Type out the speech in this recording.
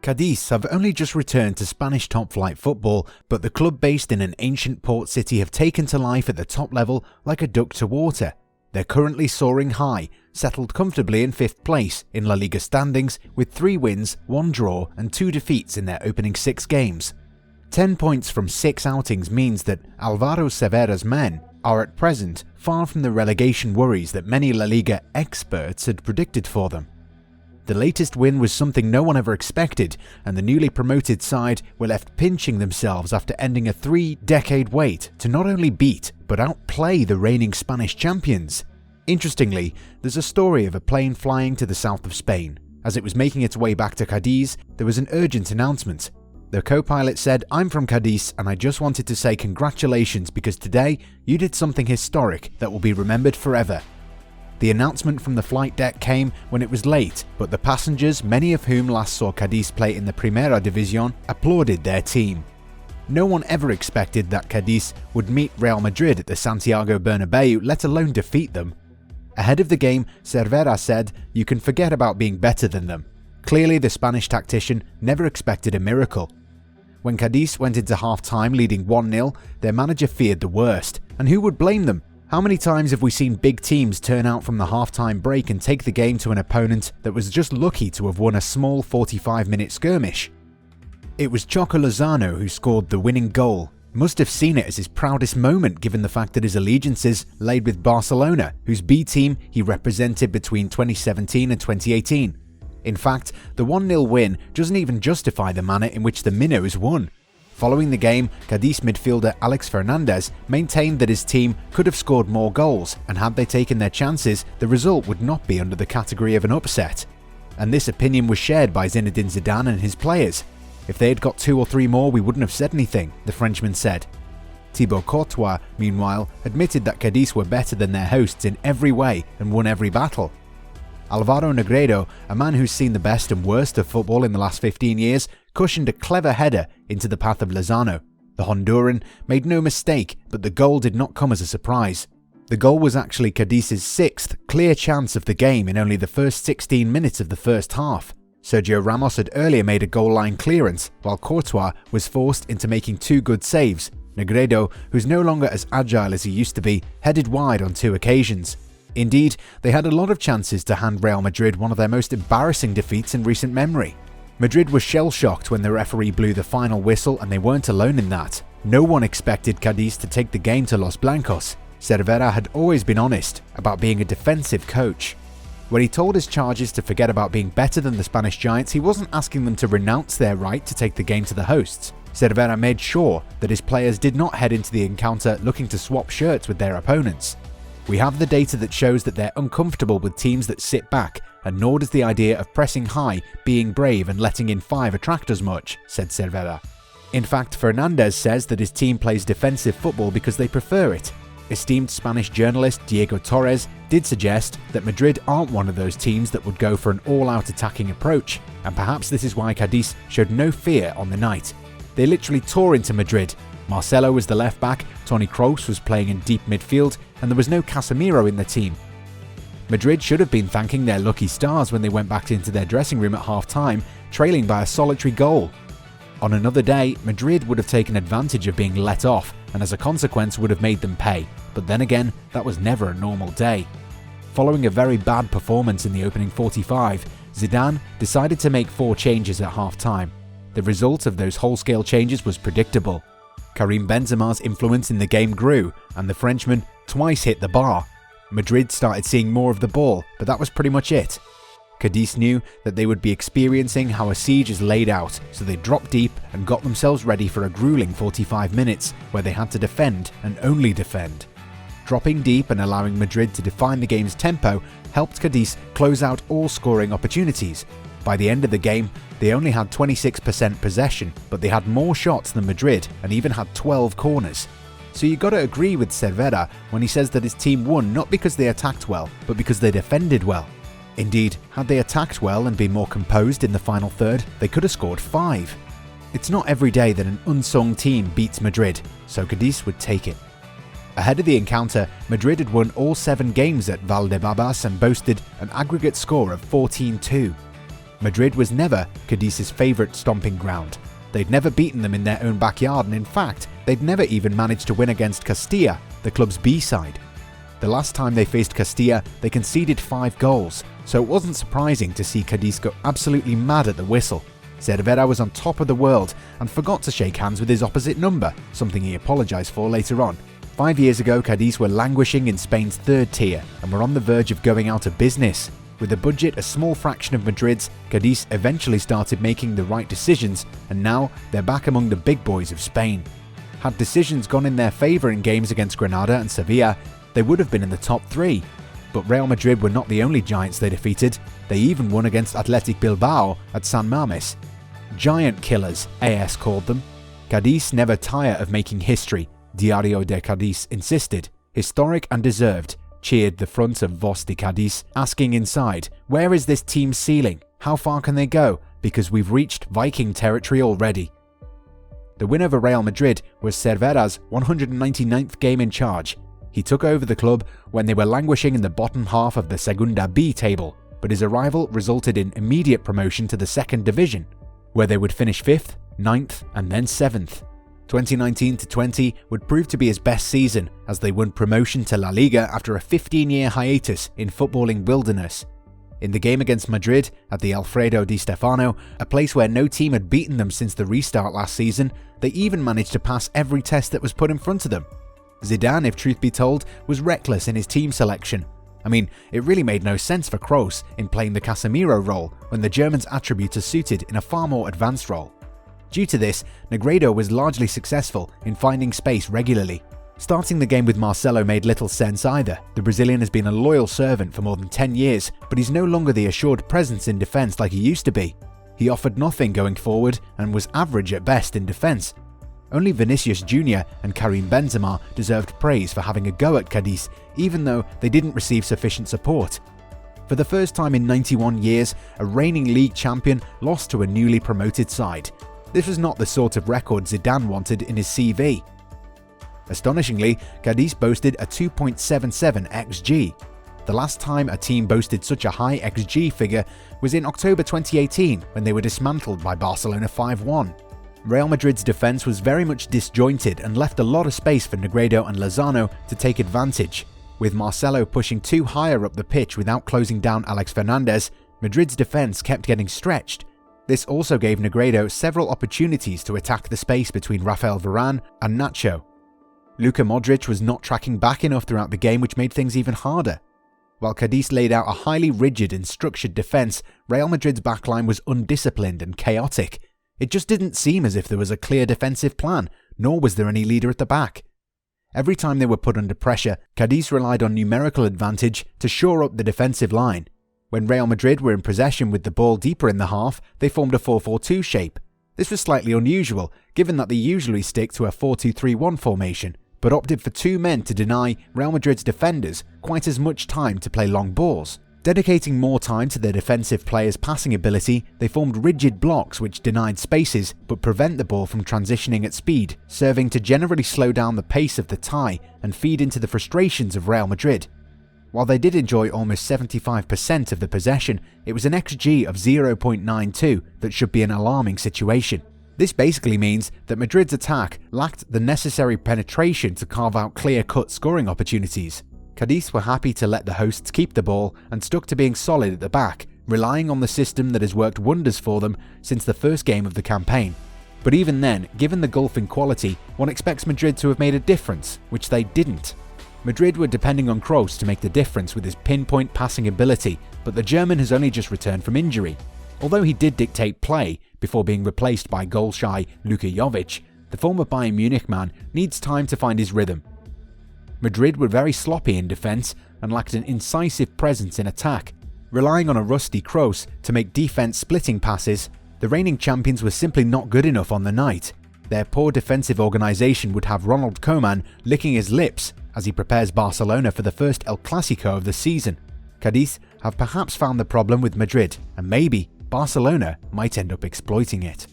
Cadiz have only just returned to Spanish top-flight football, but the club based in an ancient port city have taken to life at the top level like a duck to water. They're currently soaring high, settled comfortably in 5th place in La Liga standings with 3 wins, 1 draw and 2 defeats in their opening 6 games. 10 points from 6 outings means that Álvaro Cervera's men are at present far from the relegation worries that many La Liga experts had predicted for them. The latest win was something no one ever expected, and the newly promoted side were left pinching themselves after ending a 3-decade wait to not only beat but outplay the reigning Spanish champions. Interestingly, there's a story of a plane flying to the south of Spain. As it was making its way back to Cadiz, there was an urgent announcement. The co-pilot said, "I'm from Cadiz and I just wanted to say congratulations because today you did something historic that will be remembered forever." The announcement from the flight deck came when it was late, but the passengers, many of whom last saw Cadiz play in the Primera División, applauded their team. No one ever expected that Cadiz would meet Real Madrid at the Santiago Bernabéu, let alone defeat them. Ahead of the game, Cervera said, "You can forget about being better than them." Clearly, the Spanish tactician never expected a miracle. When Cadiz went into half-time leading 1-0, their manager feared the worst, and who would blame them? How many times have we seen big teams turn out from the half-time break and take the game to an opponent that was just lucky to have won a small 45-minute skirmish? It was Choco Lozano who scored the winning goal. Must have seen it as his proudest moment given the fact that his allegiances laid with Barcelona, whose B team he represented between 2017 and 2018. In fact, the 1-0 win doesn't even justify the manner in which the Minnows won. Following the game, Cadiz midfielder Alex Fernandez maintained that his team could have scored more goals, and had they taken their chances, the result would not be under the category of an upset. And this opinion was shared by Zinedine Zidane and his players. "If they had got 2 or 3 more, we wouldn't have said anything," the Frenchman said. Thibaut Courtois, meanwhile, admitted that Cadiz were better than their hosts in every way and won every battle. Álvaro Negredo, a man who's seen the best and worst of football in the last 15 years, cushioned a clever header into the path of Lozano. The Honduran made no mistake, but the goal did not come as a surprise. The goal was actually Cadiz's 6th clear chance of the game in only the first 16 minutes of the first half. Sergio Ramos had earlier made a goal-line clearance, while Courtois was forced into making 2 good saves. Negredo, who's no longer as agile as he used to be, headed wide on 2 occasions. Indeed, they had a lot of chances to hand Real Madrid one of their most embarrassing defeats in recent memory. Madrid was shell-shocked when the referee blew the final whistle, and they weren't alone in that. No one expected Cadiz to take the game to Los Blancos. Cervera had always been honest about being a defensive coach. When he told his charges to forget about being better than the Spanish giants, he wasn't asking them to renounce their right to take the game to the hosts. Cervera made sure that his players did not head into the encounter looking to swap shirts with their opponents. "We have the data that shows that they're uncomfortable with teams that sit back, and nor does the idea of pressing high, being brave and letting in 5 attract us much," said Cervera. In fact, Fernandez says that his team plays defensive football because they prefer it. Esteemed Spanish journalist Diego Torres did suggest that Madrid aren't one of those teams that would go for an all-out attacking approach, and perhaps this is why Cadiz showed no fear on the night. They literally tore into Madrid. Marcelo was the left back, Toni Kroos was playing in deep midfield, and there was no Casemiro in the team. Madrid should have been thanking their lucky stars when they went back into their dressing room at half-time, trailing by a solitary goal. On another day, Madrid would have taken advantage of being let off, and as a consequence would have made them pay, but then again, that was never a normal day. Following a very bad performance in the opening 45, Zidane decided to make 4 changes at half-time. The result of those whole-scale changes was predictable. Karim Benzema's influence in the game grew, and the Frenchman twice hit the bar. Madrid started seeing more of the ball, but that was pretty much it. Cadiz knew that they would be experiencing how a siege is laid out, so they dropped deep and got themselves ready for a grueling 45 minutes where they had to defend and only defend. Dropping deep and allowing Madrid to define the game's tempo helped Cadiz close out all scoring opportunities. By the end of the game, they only had 26% possession, but they had more shots than Madrid and even had 12 corners. So you gotta agree with Cervera when he says that his team won not because they attacked well, but because they defended well. Indeed, had they attacked well and been more composed in the final third, they could have scored 5. It's not every day that an unsung team beats Madrid, so Cadiz would take it. Ahead of the encounter, Madrid had won all 7 games at Valdebebas and boasted an aggregate score of 14-2. Madrid was never Cadiz's favourite stomping ground. They'd never beaten them in their own backyard, and in fact, they'd never even managed to win against Castilla, the club's B-side. The last time they faced Castilla, they conceded 5 goals, so it wasn't surprising to see Cadiz go absolutely mad at the whistle. Cervera was on top of the world and forgot to shake hands with his opposite number, something he apologised for later on. 5 years ago, Cadiz were languishing in Spain's 3rd tier and were on the verge of going out of business. With a budget a small fraction of Madrid's, Cadiz eventually started making the right decisions, and now they're back among the big boys of Spain. Had decisions gone in their favour in games against Granada and Sevilla, they would have been in the top 3. But Real Madrid were not the only giants they defeated. They even won against Athletic Bilbao at San Mamés. Giant killers, AS called them. Cadiz never tire of making history, Diario de Cadiz insisted. Historic and deserved, cheered the front of Voz de Cadiz, asking inside, where is this team's ceiling? How far can they go? Because we've reached Viking territory already. The win over Real Madrid was Cervera's 199th game in charge. He took over the club when they were languishing in the bottom half of the Segunda B table, but his arrival resulted in immediate promotion to the 2nd division, where they would finish 5th, 9th and then 7th. 2019-20 would prove to be his best season as they won promotion to La Liga after a 15-year hiatus in footballing wilderness. In the game against Madrid at the Alfredo Di Stefano, a place where no team had beaten them since the restart last season, they even managed to pass every test that was put in front of them. Zidane, if truth be told, was reckless in his team selection. I mean, it really made no sense for Kroos in playing the Casemiro role when the German's attributes are suited in a far more advanced role. Due to this, Negredo was largely successful in finding space regularly. Starting the game with Marcelo made little sense either. The Brazilian has been a loyal servant for more than 10 years, but he's no longer the assured presence in defence like he used to be. He offered nothing going forward and was average at best in defence. Only Vinicius Jr. and Karim Benzema deserved praise for having a go at Cadiz, even though they didn't receive sufficient support. For the first time in 91 years, a reigning league champion lost to a newly promoted side. This was not the sort of record Zidane wanted in his CV. Astonishingly, Cadiz boasted a 2.77 XG. The last time a team boasted such a high XG figure was in October 2018 when they were dismantled by Barcelona 5-1. Real Madrid's defence was very much disjointed and left a lot of space for Negredo and Lozano to take advantage. With Marcelo pushing too higher up the pitch without closing down Alex Fernandez, Madrid's defence kept getting stretched. This also gave Negredo several opportunities to attack the space between Rafael Varane and Nacho. Luka Modric was not tracking back enough throughout the game, which made things even harder. While Cadiz laid out a highly rigid and structured defence, Real Madrid's backline was undisciplined and chaotic. It just didn't seem as if there was a clear defensive plan, nor was there any leader at the back. Every time they were put under pressure, Cadiz relied on numerical advantage to shore up the defensive line. When Real Madrid were in possession with the ball deeper in the half, they formed a 4-4-2 shape. This was slightly unusual, given that they usually stick to a 4-2-3-1 formation, but opted for 2 men to deny Real Madrid's defenders quite as much time to play long balls. Dedicating more time to their defensive players' passing ability, they formed rigid blocks which denied spaces but prevent the ball from transitioning at speed, serving to generally slow down the pace of the tie and feed into the frustrations of Real Madrid. While they did enjoy almost 75% of the possession, it was an XG of 0.92 that should be an alarming situation. This basically means that Madrid's attack lacked the necessary penetration to carve out clear-cut scoring opportunities. Cadiz were happy to let the hosts keep the ball and stuck to being solid at the back, relying on the system that has worked wonders for them since the first game of the campaign. But even then, given the gulf in quality, one expects Madrid to have made a difference, which they didn't. Madrid were depending on Kroos to make the difference with his pinpoint passing ability, but the German has only just returned from injury. Although he did dictate play before being replaced by goal-shy Luka Jovic, the former Bayern Munich man needs time to find his rhythm. Madrid were very sloppy in defence and lacked an incisive presence in attack. Relying on a rusty Kroos to make defence-splitting passes, the reigning champions were simply not good enough on the night. Their poor defensive organisation would have Ronald Koeman licking his lips as he prepares Barcelona for the first El Clasico of the season. Cadiz have perhaps found the problem with Madrid, and maybe Barcelona might end up exploiting it.